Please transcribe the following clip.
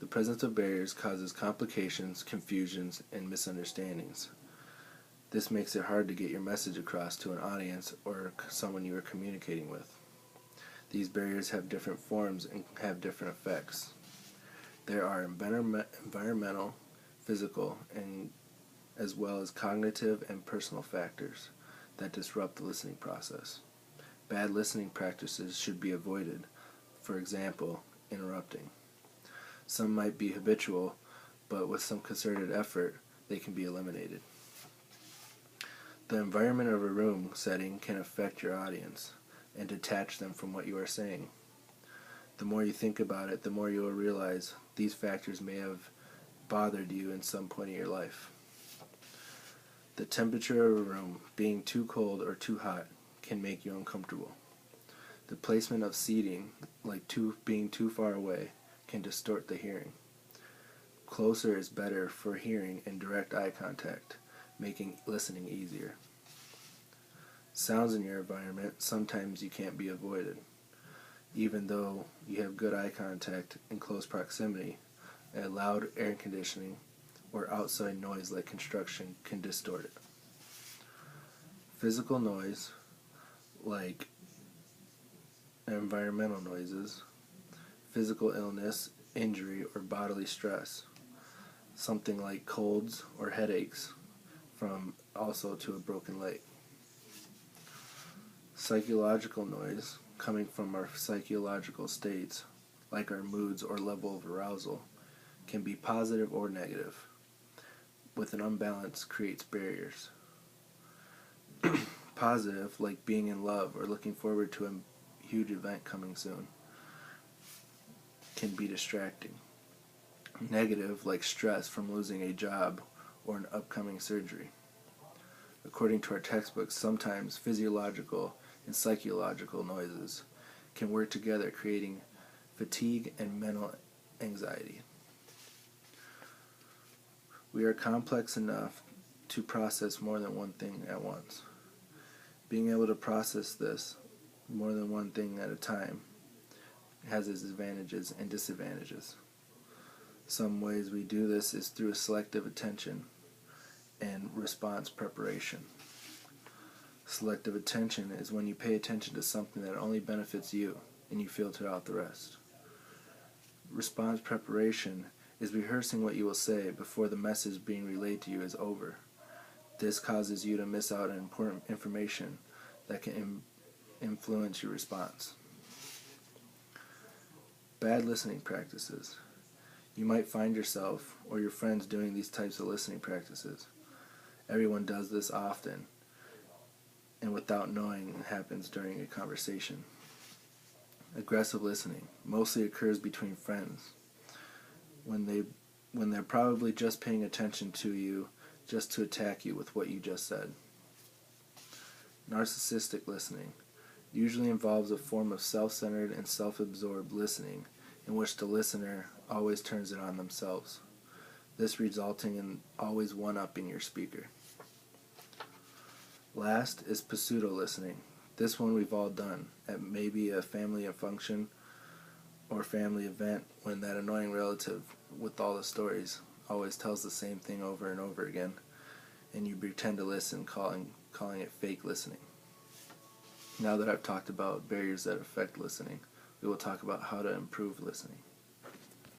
presence of barriers causes complications, confusions, and misunderstandings. This makes it hard to get your message across to an audience or someone you are communicating with. These barriers have different forms and have different effects. There are environmental, physical, and as well as cognitive and personal factors that disrupt the listening process. Bad listening practices should be avoided. For example, interrupting. Some might be habitual, but with some concerted effort, they can be eliminated. The environment of a room setting can affect your audience and detach them from what you are saying. The more you think about it, the more you will realize these factors may have bothered you in some point in your life. The temperature of a room, being too cold or too hot, can make you uncomfortable. The placement of seating, like being too far away, can distort the hearing. Closer is better for hearing and direct eye contact, making listening easier. Sounds in your environment, sometimes you can't be avoided. Even though you have good eye contact in close proximity, a loud air conditioning or outside noise like construction can distort it. Physical noise, like environmental noises, physical illness, injury, or bodily stress, something like colds or headaches, from also to a broken leg. Psychological noise, coming from our psychological states, like our moods or level of arousal, can be positive or negative. With an unbalance, creates barriers. Positive, like being in love or looking forward to a huge event coming soon, can be distracting. Negative, like stress from losing a job or an upcoming surgery. According to our textbooks, sometimes physiological and psychological noises can work together, creating fatigue and mental anxiety. We are complex enough to process more than one thing at once. Being able to process this, more than one thing at a time, has its advantages and disadvantages. Some ways we do this is through selective attention and response preparation. Selective attention is when you pay attention to something that only benefits you and you filter out the rest. Response preparation is rehearsing what you will say before the message being relayed to you is over. This causes you to miss out on important information that can influence your response. Bad listening practices. You might find yourself or your friends doing these types of listening practices. Everyone does this often, and without knowing, it happens during a conversation. Aggressive listening mostly occurs between friends when they're probably just paying attention to you just to attack you with what you just said. Narcissistic listening usually involves a form of self-centered and self-absorbed listening in which the listener always turns it on themselves, this resulting in always one-upping your speaker. Last is pseudo listening. This one we've all done at maybe a family function or family event when that annoying relative with all the stories always tells the same thing over and over again, and you pretend to listen, calling it fake listening. Now that I've talked about barriers that affect listening, we will talk about how to improve listening.